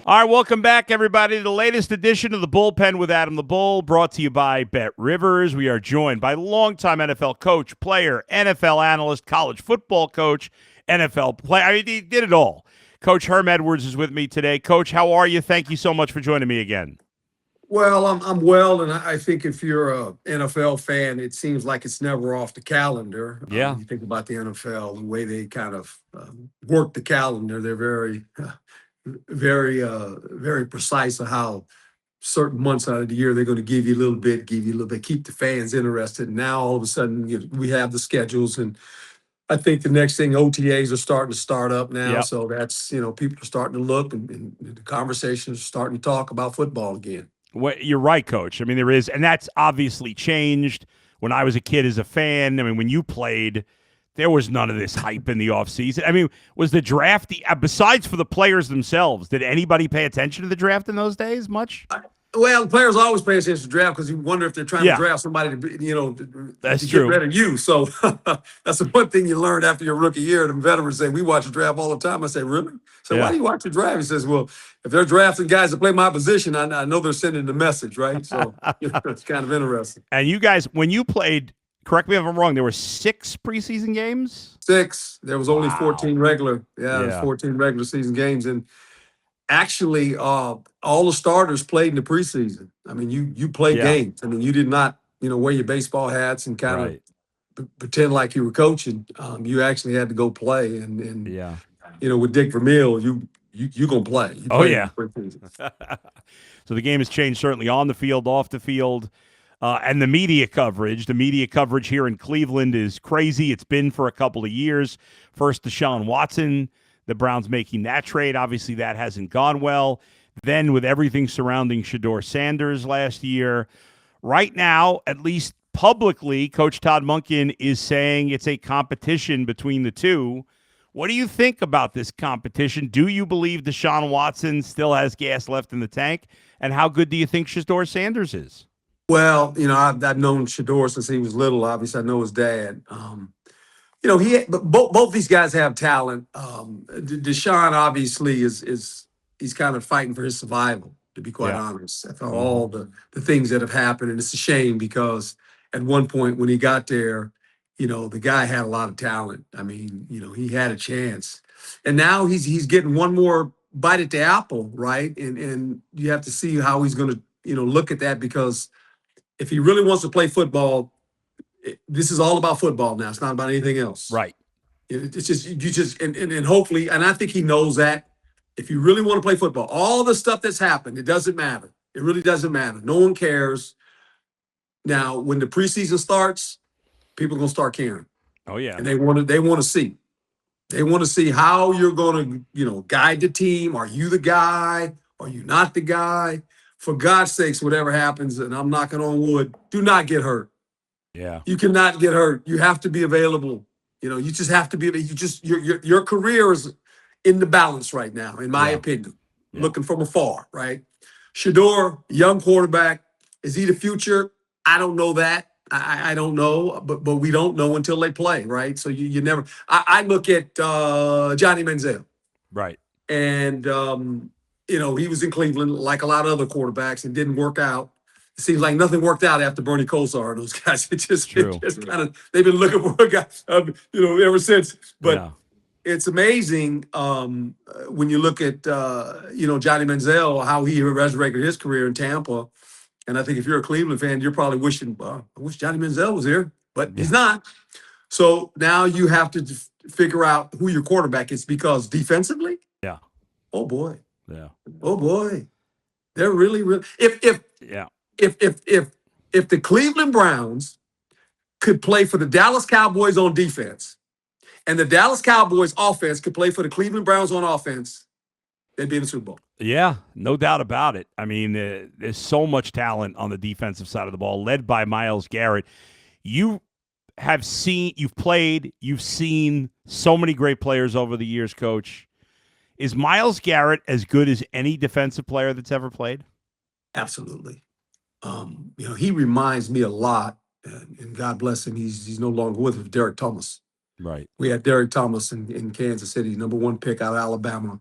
All right, welcome back, everybody, to the latest edition of the Bullpen with Adam the Bull, brought to you by Bet Rivers. We are joined by longtime NFL coach, player, NFL analyst, college football coach, NFL player. I mean, he did it all. Coach Herm Edwards is with me today. Coach, how are you? Thank you so much for joining me again. Well, I'm well, and I think if you're a NFL fan, it seems like it's never off the calendar. Yeah. When you think about the NFL, the way they kind of work the calendar, they're very precise on how certain months out of the year they're going to give you a little bit, keep the fans interested. And now all of a sudden we have the schedules, and I think the next thing, OTAs are starting to start up now. Yep. So that's, people are starting to look, and the conversations are starting to talk about football again. Well, you're right, Coach. I mean, there is, and that's obviously changed. When I was a kid as a fan, I mean, when you played, there was none of this hype in the offseason. I mean, was the draft, besides for the players themselves, did anybody pay attention to the draft in those days much? Well, the players always pay attention to the draft because you wonder if they're trying to draft somebody to, That's to true. get rid of you. So that's the one thing you learned after your rookie year. The veterans say, we watch the draft all the time. I say, really? So why do you watch the draft? He says, well, if they're drafting guys to play my position, I know they're sending the message, right? So it's kind of interesting. And you guys, when you played, correct me if I'm wrong, there were 6 preseason games? 6. There was only 14 regular. Yeah. There was 14 regular season games. And actually, all the starters played in the preseason. I mean, you played games. I mean, you did not, wear your baseball hats and kind of pretend like you were coaching. You actually had to go play. And with Dick Vermeil, you gonna play. You Oh, yeah. So the game has changed certainly on the field, off the field. And the media coverage here in Cleveland is crazy. It's been for a couple of years. First, Deshaun Watson, the Browns making that trade. Obviously, that hasn't gone well. Then with everything surrounding Shedeur Sanders last year. Right now, at least publicly, Coach Todd Monken is saying it's a competition between the two. What do you think about this competition? Do you believe Deshaun Watson still has gas left in the tank? And how good do you think Shedeur Sanders is? Well, I've known Shedeur since he was little. Obviously, I know his dad. Both these guys have talent. Deshaun obviously he's kind of fighting for his survival, to be quite honest. After all the things that have happened, and it's a shame because at one point when he got there, the guy had a lot of talent. I mean, he had a chance, and now he's getting one more bite at the apple, right? And you have to see how he's going to look at that, because if he really wants to play football, this is all about football now. It's not about anything else. Right. It's just and hopefully, and I think he knows that if you really want to play football, all the stuff that's happened, it doesn't matter. It really doesn't matter. No one cares. Now, when the preseason starts, people are gonna start caring. Oh yeah. And they want to see. They want to see how you're going to, guide the team. Are you the guy? Are you not the guy? For God's sakes, whatever happens, and I'm knocking on wood, do not get hurt. Yeah. You cannot get hurt. You have to be available. You just have to be. Your career is in the balance right now, in my opinion. Looking from afar, right? Shedeur, young quarterback, is he the future? I don't know that. I don't know, but we don't know until they play, right? So you never. I look at Johnny Manziel, right, and he was in Cleveland like a lot of other quarterbacks and didn't work out. It seems like nothing worked out after Bernie Kosar and those guys. It just kind of, they've been looking for a guy, ever since. But it's amazing when you look at, Johnny Manziel, how he resurrected his career in Tampa. And I think if you're a Cleveland fan, you're probably wishing, I wish Johnny Manziel was here, but he's not. So now you have to figure out who your quarterback is, because defensively, oh boy, oh boy, they're really. If the Cleveland Browns could play for the Dallas Cowboys on defense, and the Dallas Cowboys offense could play for the Cleveland Browns on offense, they'd be in the Super Bowl. Yeah, no doubt about it. I mean, there's so much talent on the defensive side of the ball, led by Myles Garrett. You've seen so many great players over the years, Coach. Is Myles Garrett as good as any defensive player that's ever played? Absolutely. He reminds me a lot, and God bless him, he's no longer with us, Derek Thomas. Right. We had Derek Thomas in Kansas City, number 1 pick out of Alabama.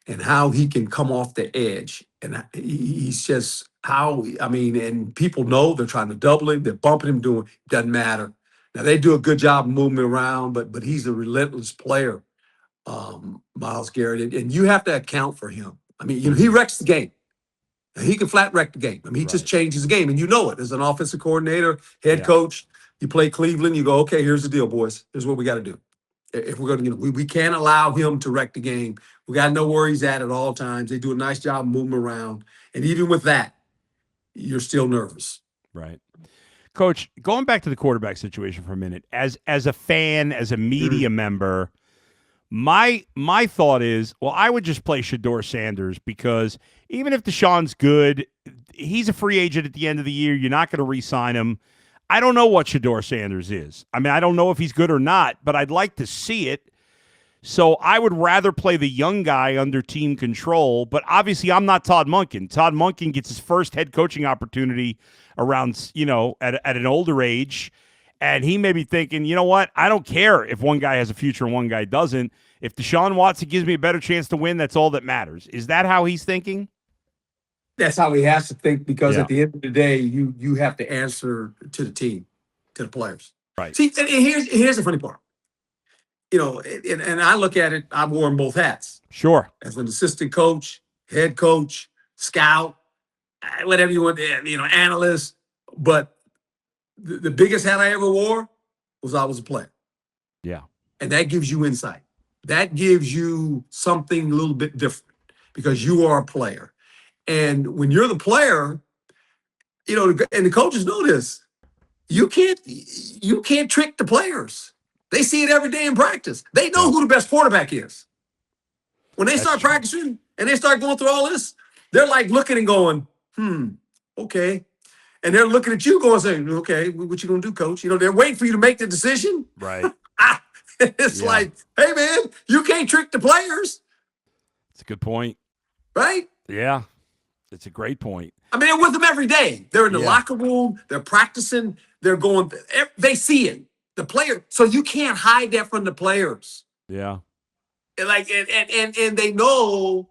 and how he can come off the edge. And he's just and people know they're trying to double him, they're bumping him, doesn't matter. Now they do a good job of moving him around, but he's a relentless player, Myles Garrett, and you have to account for him. I mean, he wrecks the game. He can flat wreck the game. I mean, he just changes the game, and you know it. As an offensive coordinator, head coach, you play Cleveland, you go, okay, here's the deal, boys. Here's what we got to do. If we're going to, we can't allow him to wreck the game. We got to know where he's at all times. They do a nice job moving around. And even with that, you're still nervous. Right. Coach, going back to the quarterback situation for a minute, as a fan, as a media member, my thought is, well, I would just play Shedeur Sanders because even if Deshaun's good, he's a free agent at the end of the year. You're not going to re-sign him. I don't know what Shedeur Sanders is. I mean, I don't know if he's good or not, but I'd like to see it. So I would rather play the young guy under team control. But obviously, I'm not Todd Monken. Todd Monken gets his first head coaching opportunity around, at an older age. And he may be thinking, you know what? I don't care if one guy has a future and one guy doesn't. If Deshaun Watson gives me a better chance to win, that's all that matters. Is that how he's thinking? That's how he has to think, because at the end of the day, you have to answer to the team, to the players. Right. See, and here's the funny part. And I look at it, I've worn both hats. Sure. As an assistant coach, head coach, scout, whatever you want, analyst. But the biggest hat I ever wore was I was a player. Yeah. And that gives you insight. That gives you something a little bit different because you are a player. And when you're the player, and the coaches know this, you can't trick the players. They see it every day in practice. They know who the best quarterback is. When they start practicing and they start going through all this, they're like looking and going, okay. And they're looking at you going, saying, okay, what you gonna do, coach? They're waiting for you to make the decision. Right. It's like, hey, man, you can't trick the players. It's a good point. Right? Yeah. It's a great point. I mean, they're with them every day. They're in the locker room. They're practicing. They're going. They see it. The player. So you can't hide that from the players. Yeah. And they know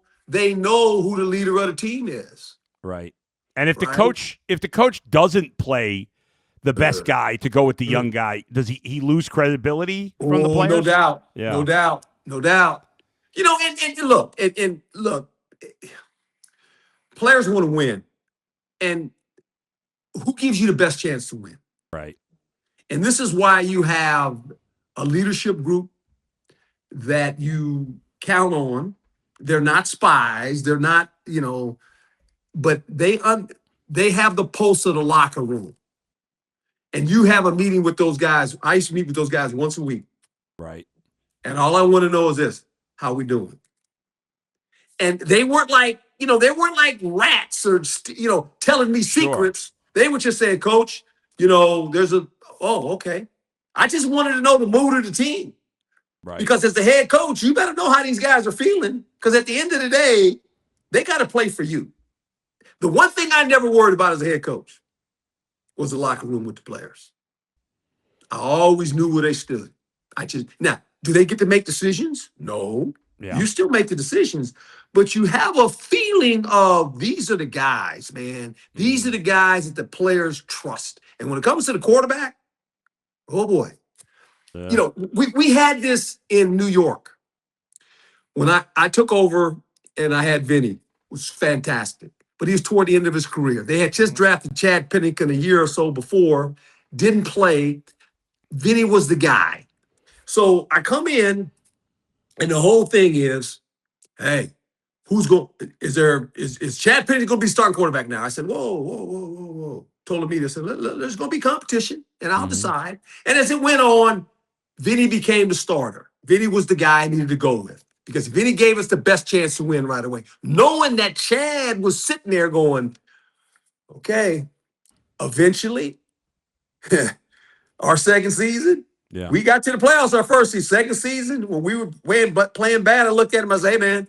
who the leader of the team is. Right. And if the coach doesn't play the best guy to go with the young guy, does he lose credibility from the players? No doubt. Yeah. No doubt. And look. Players want to win. And who gives you the best chance to win? Right. And this is why you have a leadership group that you count on. They're not spies. They're not, but they have the pulse of the locker room. And you have a meeting with those guys. I used to meet with those guys once a week. Right. And all I want to know is this: how we doing? And they weren't like, they weren't like rats or, telling me secrets. They were just saying, Coach, okay. I just wanted to know the mood of the team. Right. Because as the head coach, you better know how these guys are feeling. Because at the end of the day, they got to play for you. The one thing I never worried about as a head coach was the locker room with the players. I always knew where they stood. Now, do they get to make decisions? No. Yeah. You still make the decisions, but you have a feeling of these are the guys, man. These are the guys that the players trust. And when it comes to the quarterback, oh boy. Yeah. We had this in New York. When I took over and I had Vinny, it was fantastic. But he was toward the end of his career. They had just drafted Chad Pennington a year or so before, didn't play. Vinny was the guy. So I come in, and the whole thing is, hey, is Chad Pennington going to be starting quarterback now? I said, whoa. Told me this. There's going to be competition, and I'll decide. And as it went on, Vinny became the starter. Vinny was the guy I needed to go with because Vinny gave us the best chance to win right away, knowing that Chad was sitting there going, okay, eventually, our second season, we got to the playoffs our first season. Second season, when we were playing bad, I looked at him, I said, hey, man,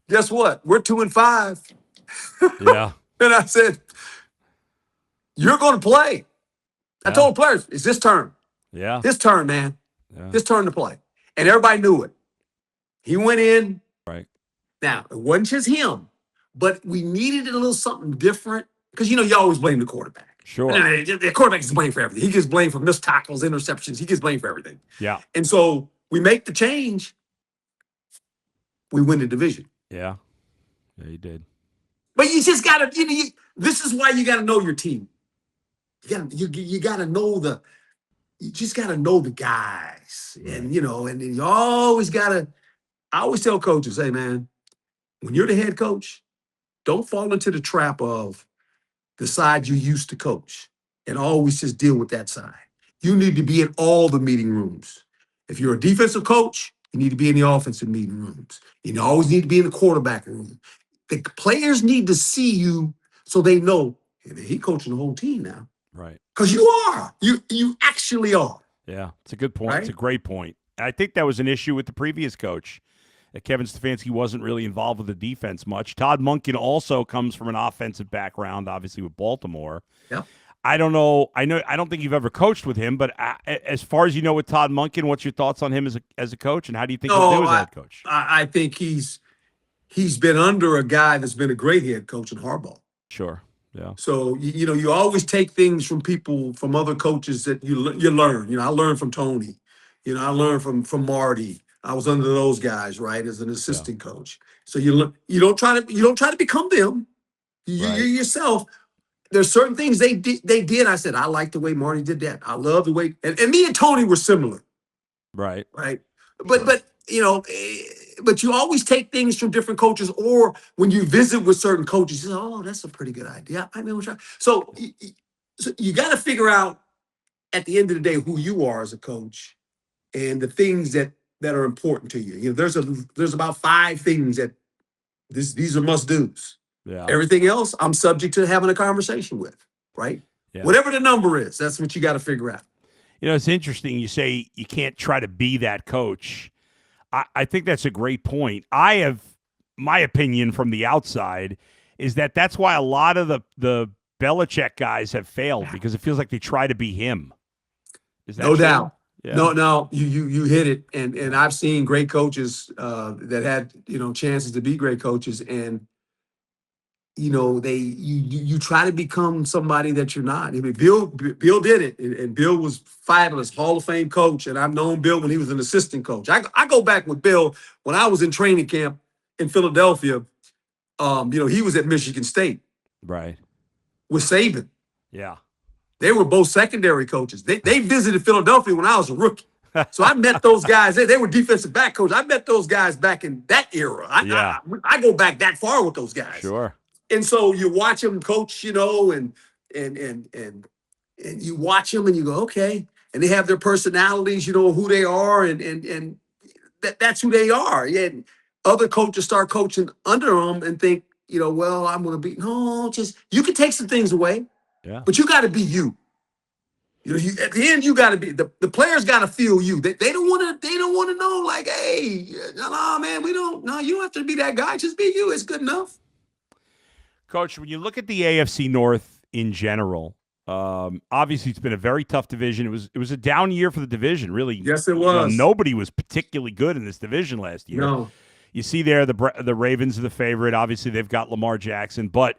guess what? We're 2-5. Yeah. And I said, you're going to play. I told players, it's this turn. Yeah. His turn, man. Yeah. His turn to play. And everybody knew it. He went in. Right. Now, it wasn't just him, but we needed a little something different because, you always blame the quarterback. Sure. The quarterback is blamed for everything. He gets blamed for missed tackles, interceptions. He gets blamed for everything. Yeah. And so we make the change. We win the division. Yeah. Yeah, you did. But you just got to, this is why you got to know your team. You got to know you just got to know the guys. Right. And, and you always got to, I always tell coaches, hey, man, when you're the head coach, don't fall into the trap of the side you used to coach and always just deal with that side. You need to be in all the meeting rooms. If you're a defensive coach, you need to be in the offensive meeting rooms. You always need to be in the quarterback room. The players need to see you so they know, hey, he's coaching the whole team now. Right. Because you are. You actually are. Yeah, it's a good point. Right? It's a great point. I think that was an issue with the previous coach. Kevin Stefanski wasn't really involved with the defense much. Todd Monken also comes from an offensive background, obviously with Baltimore. Yeah. I don't know. I don't think you've ever coached with him, but as far as you know with Todd Monken, what's your thoughts on him as a coach, and how do you think he'll do as a head coach? I think he's been under a guy that's been a great head coach in Harbaugh. Sure. Yeah. So you always take things from people, from other coaches that you learn. I learned from Tony. I learned from Marty. I was under those guys, right, as an assistant coach. So you don't try to become them. You yourself. There's certain things they did. I said, I like the way Marty did that. I love the way, and me and Tony were similar. Right. But you always take things from different coaches, or when you visit with certain coaches, you say, oh, that's a pretty good idea. I mean, so you got to figure out at the end of the day who you are as a coach and the things that are important to you. There's about 5 things that these are must-dos. Yeah. Everything else, I'm subject to having a conversation with, right? Yeah. Whatever the number is, that's what you got to figure out. It's interesting. You say you can't try to be that coach. I think that's a great point. My opinion from the outside is that's why a lot of the Belichick guys have failed, because it feels like they try to be him. Is that no true? doubt? Yeah. No, you hit it, and I've seen great coaches that had chances to be great coaches, and you try to become somebody that you're not. I mean, Bill did it, and Bill was fabulous, Hall of Fame coach, and I've known Bill when he was an assistant coach. I go back with Bill when I was in training camp in Philadelphia. He was at Michigan State, right, with Saban. Yeah. They were both secondary coaches. They visited Philadelphia when I was a rookie. So I met those guys. They were defensive back coaches. I met those guys back in that era. I go back that far with those guys. Sure. And so you watch them coach, and you watch them and you go, okay. And they have their personalities, who they are, and that's who they are. Yeah. And other coaches start coaching under them and think, well, I'm going to be, no, just, you can take some things away. Yeah. But you got to be you. At the end, you got to be the players. Got to feel you. They don't want to know, like, hey, no, man, you don't have to be that guy. Just be you. It's good enough. Coach, when you look at the AFC North in general, obviously it's been a very tough division. It was a down year for the division, really. Yes, it was. Nobody was particularly good in this division last year. No. You see there the Ravens are the favorite. Obviously, they've got Lamar Jackson, but.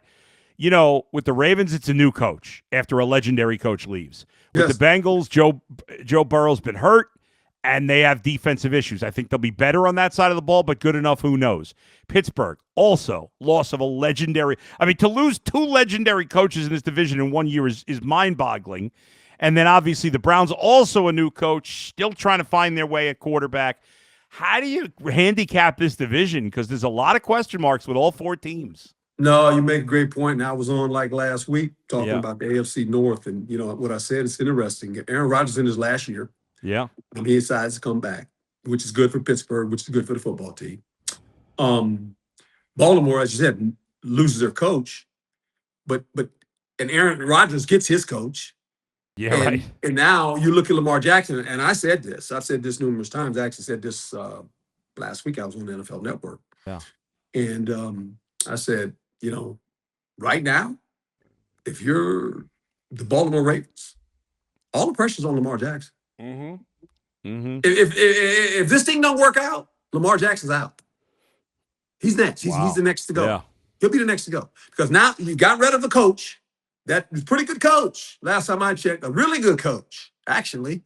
With the Ravens, it's a new coach after a legendary coach leaves. With the Bengals, Joe Burrow's been hurt, and they have defensive issues. I think they'll be better on that side of the ball, but good enough, who knows? Pittsburgh, also loss of a legendary. I mean, to lose 2 legendary coaches in this division in 1 year is mind-boggling. And then obviously the Browns, also a new coach, still trying to find their way at quarterback. How do you handicap this division? Because there's a lot of question marks with all 4 teams. No, you make a great point. And I was on last week talking about the AFC North, and what I said is interesting. Aaron Rodgers in his last year. Yeah. And he decides to come back, which is good for Pittsburgh, which is good for the football team. Baltimore, as you said, loses their coach, but Aaron Rodgers gets his coach. Yeah, right. And now you look at Lamar Jackson, and I've said this numerous times. I actually said this last week. I was on the NFL Network. Yeah. And I said, right now, if you're the Baltimore Ravens, all the pressure's on Lamar Jackson. Mm-hmm. Mm-hmm. If this thing don't work out, Lamar Jackson's out. He's next. He's Wow. the next to go. Yeah. He'll be the next to go because now you got rid of the coach. That was a pretty good coach. Last time I checked, a really good coach, actually.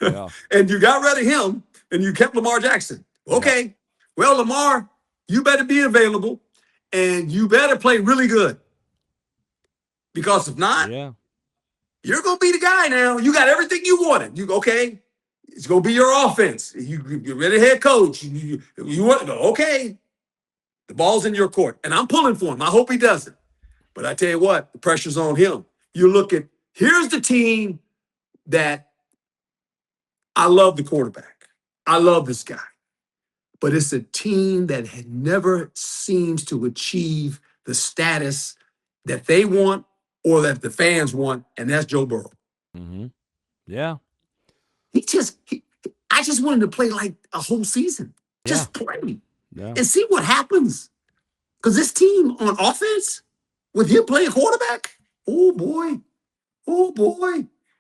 Yeah. And you got rid of him and you kept Lamar Jackson. Okay. Yeah. Well, Lamar, you better be available and you better play really good. Because if not, Yeah. you're going to be the guy now. You got everything you wanted. Okay. It's going to be your offense. You're ready head coach. You want to okay. The ball's in your court. And I'm pulling for him. I hope he doesn't. But I tell you what, the pressure's on him. You look at, here's the team that I love the quarterback. I love this guy. But it's a team that had never seems to achieve the status that they want or that the fans want, and that's Joe Burrow. Mm-hmm. Yeah. I just wanted to play like a whole season. Just play Yeah. and see what happens. Because this team on offense, with him playing quarterback, oh boy,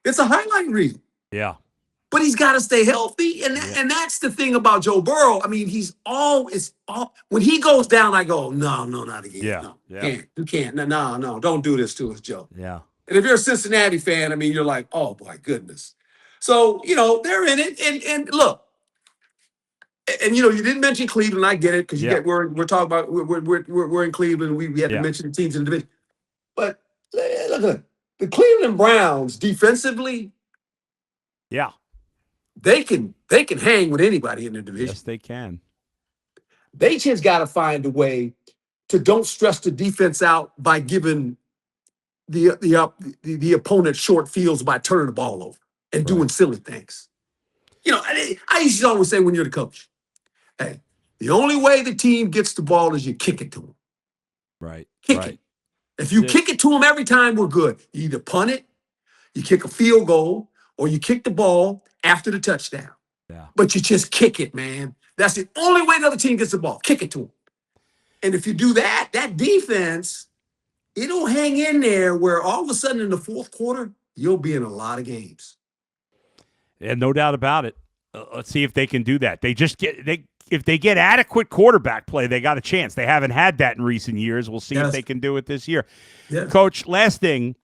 it's a highlight reel. Yeah. But he's got to stay healthy, and that's the thing about Joe Burrow. I mean, when he goes down, I go, no, not again. Yeah. No, Yeah. you can't. No, don't do this to us, Joe. Yeah. And if you're a Cincinnati fan, I mean, you're like, oh my goodness. So they're in it, and look, and you didn't mention Cleveland. I get it because we're talking about we're in Cleveland. We had to mention the teams in the division, but look at the Cleveland Browns defensively. Yeah. They can hang with anybody in the division. Yes, they can. They just got to find a way to don't stress the defense out by giving the opponent short fields by turning the ball over and doing silly things. I used to always say when you're the coach, hey, the only way the team gets the ball is you kick it to them. Right. Kick it. If you kick it to them every time, we're good. You either punt it, you kick a field goal, or you kick the ball after the touchdown. Yeah. But you just kick it, man. That's the only way the other team gets the ball. Kick it to them. And if you do that defense, it'll hang in there where all of a sudden in the fourth quarter, you'll be in a lot of games. Yeah, no doubt about it. Let's see if they can do that. If they get adequate quarterback play, they got a chance. They haven't had that in recent years. We'll see if they can do it this year. Yes. Coach, last thing,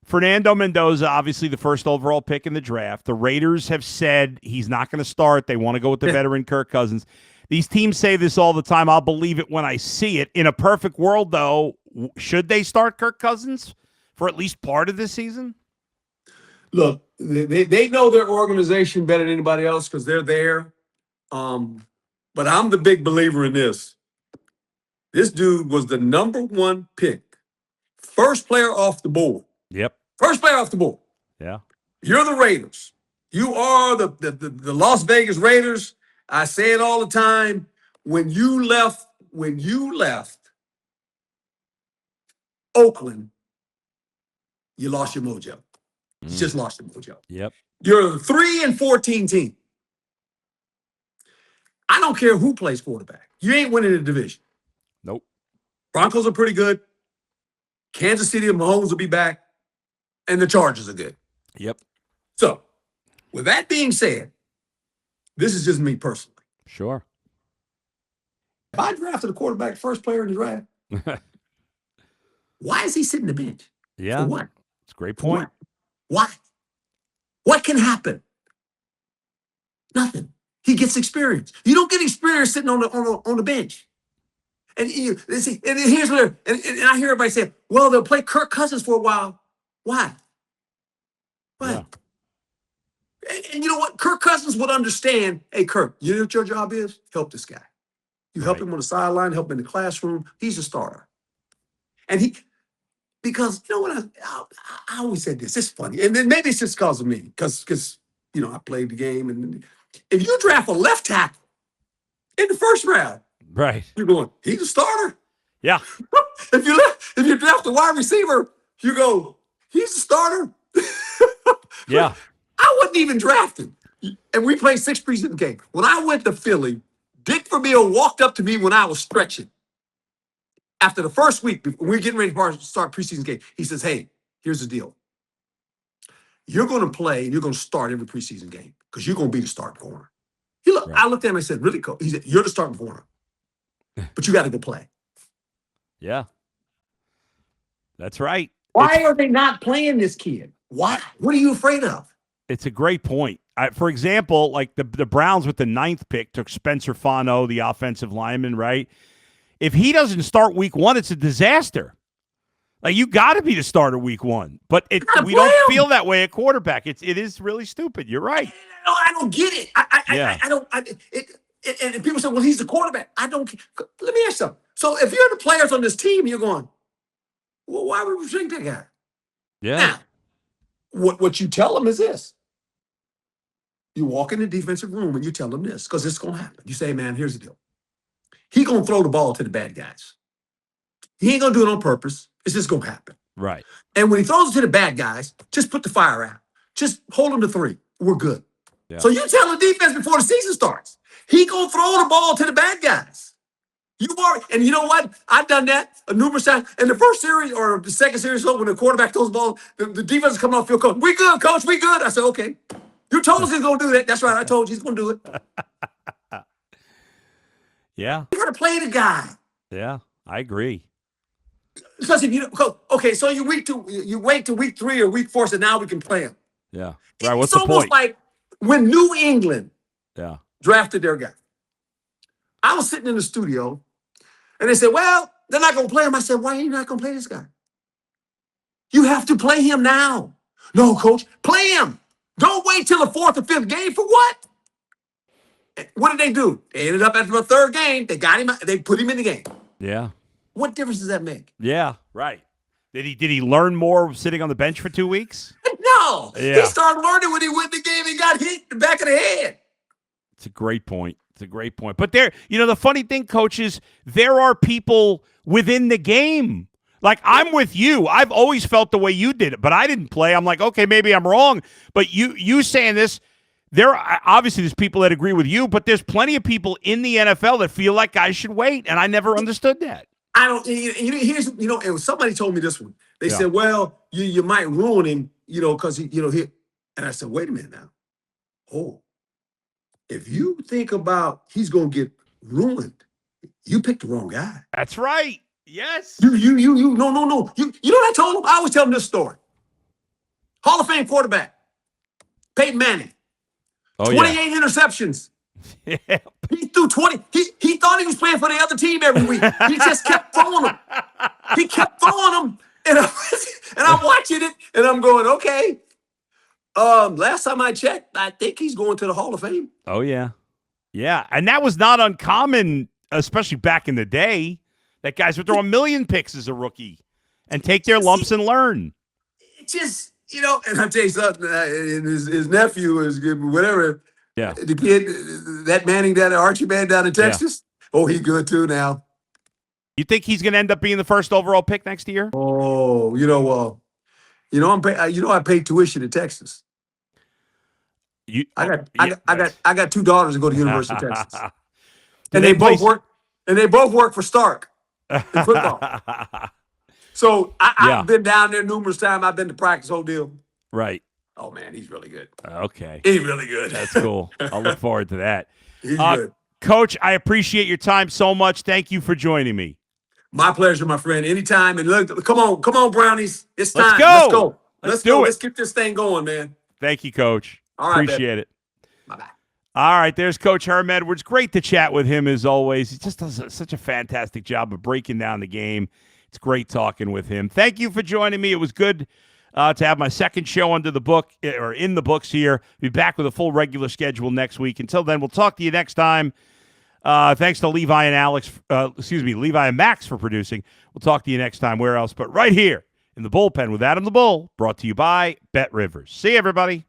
Fernando Mendoza, obviously the first overall pick in the draft. The Raiders have said he's not going to start. They want to go with the veteran Kirk Cousins. These teams say this all the time. I'll believe it when I see it. In a perfect world, though, should they start Kirk Cousins for at least part of this season? Look, they know their organization better than anybody else because they're there. But I'm the big believer in this. This dude was the number one pick. First player off the board. Yep. First player off the board. Yeah. You're the Raiders. You are the Las Vegas Raiders. I say it all the time. When you left Oakland, you lost your mojo. You just lost your mojo. Yep. You're a 3-14 team. I don't care who plays quarterback. You ain't winning the division. Nope. Broncos are pretty good. Kansas City and Mahomes will be back. And the Chargers are good. Yep. So, with that being said, this is just me personally. Sure. If I drafted a quarterback first player in the draft, why is he sitting the bench? Yeah. For what? It's a great point. Why? What can happen? Nothing. He gets experience. You don't get experience sitting on the bench. And here's where and I hear everybody say, well, they'll play Kirk Cousins for a while. Why? Yeah. And you know what? Kirk Cousins would understand, hey, Kirk, you know what your job is? Help this guy. You help him on the sideline, help him in the classroom. He's a starter. And because you know what? I always said this. It's funny. And then maybe it's just because of me. Because I played the game. And if you draft a left tackle in the first round, right, you're going, he's a starter. Yeah. If you draft a wide receiver, you go, he's a starter. Yeah. I wasn't even drafted. And we played 6 preseason games. When I went to Philly, Dick Vermeil walked up to me when I was stretching. After the first week, when we were getting ready to start preseason game, he says, hey, here's the deal. You're going to play and you're going to start every preseason game because you're going to be the starting corner. I looked at him and I said, really, coach? He said, you're the starting corner. but you got to go play. Yeah. That's right. Why are they not playing this kid? Why? What are you afraid of? It's a great point. For example, like the Browns with the 9th pick took Spencer Fano, the offensive lineman, right? If he doesn't start week 1, it's a disaster. Like, you got to be the starter week 1. But we don't feel that way at quarterback. It is really stupid. You're right. I don't get it. I don't. And people say, well, he's the quarterback. I don't. Let me ask you something. So if you're the players on this team, you're going, well, why would we drink that guy? Yeah. Now, what you tell them is this. You walk in the defensive room and you tell them this, because it's going to happen. You say, man, here's the deal. He going to throw the ball to the bad guys. He ain't going to do it on purpose. It's just going to happen. Right. And when he throws it to the bad guys, just put the fire out. Just hold him to 3. We're good. Yeah. So you tell the defense before the season starts, he going to throw the ball to the bad guys. And you know what? I've done that numerous times. In the first series or the second series, so when the quarterback throws the ball, the defense is coming off field, coach. We good, coach. We good. I said, okay. You told us he's going to do that. That's right. I told you he's going to do it. Yeah. You got to play the guy. Yeah, I agree. Because if you okay, so you wait till week 3 or week 4, so now we can play him. Yeah. Right. What's it's the almost point? like when New England drafted their guy. I was sitting in the studio, and they said, well, they're not going to play him. I said, why are you not going to play this guy? You have to play him now. No, coach, play him. Don't wait till the 4th or 5th game. For what? What did they do? They ended up after the 3rd game. They got him. They put him in the game. Yeah. What difference does that make? Yeah, right. Did he learn more sitting on the bench for 2 weeks? No. Yeah. He started learning when he went in the game and got hit in the back of the head. It's a great point. But the funny thing, Coach, is there are people within the game. Like, I'm with you. I've always felt the way you did it, but I didn't play. I'm like, okay, maybe I'm wrong. But you saying this, obviously there's people that agree with you, but there's plenty of people in the NFL that feel like guys should wait, and I never understood that. I don't. And somebody told me this one. They said, well, you might ruin him, because he. And I said, wait a minute now. Oh, if you think about he's gonna get ruined, you picked the wrong guy. That's right. Yes. No. You know what I told him? I always tell him this story. Hall of Fame quarterback, Peyton Manning. 28 interceptions. Yeah. He threw 20. He thought he was playing for the other team every week. He just kept throwing them. He kept throwing them. And I'm watching it, and I'm going, okay. Last time I checked, I think he's going to the Hall of Fame. Oh, yeah. Yeah, and that was not uncommon, especially back in the day, that guys would throw a million picks as a rookie and take their lumps and learn. It just, and I'll tell you something, and his nephew is whatever. Yeah. The kid, that Manning, that Archie man down in Texas, he's good too now. You think he's going to end up being the first overall pick next year? Oh, I paid tuition in Texas. I got 2 daughters that go to the University of Texas, and they both work. And they both work for Stark in football. So I've been down there numerous times. I've been to practice, whole deal. Right. Oh man, he's really good. Okay. He's really good. That's cool. I'll look forward to that. He's good. Coach, I appreciate your time so much. Thank you for joining me. My pleasure, my friend. Anytime. And look, come on, Brownies. It's time. Let's go. Let's go. Let's get this thing going, man. Thank you, Coach. All right, appreciate it. Bye-bye. All right, there's Coach Herm Edwards. Great to chat with him as always. He just does such a fantastic job of breaking down the game. It's great talking with him. Thank you for joining me. It was good to have my second show under the book or in the books here. Be back with a full regular schedule next week. Until then, we'll talk to you next time. Thanks to Levi and Max for producing. We'll talk to you next time. Where else but right here in the bullpen with Adam the Bull, brought to you by Bet Rivers. See you, everybody.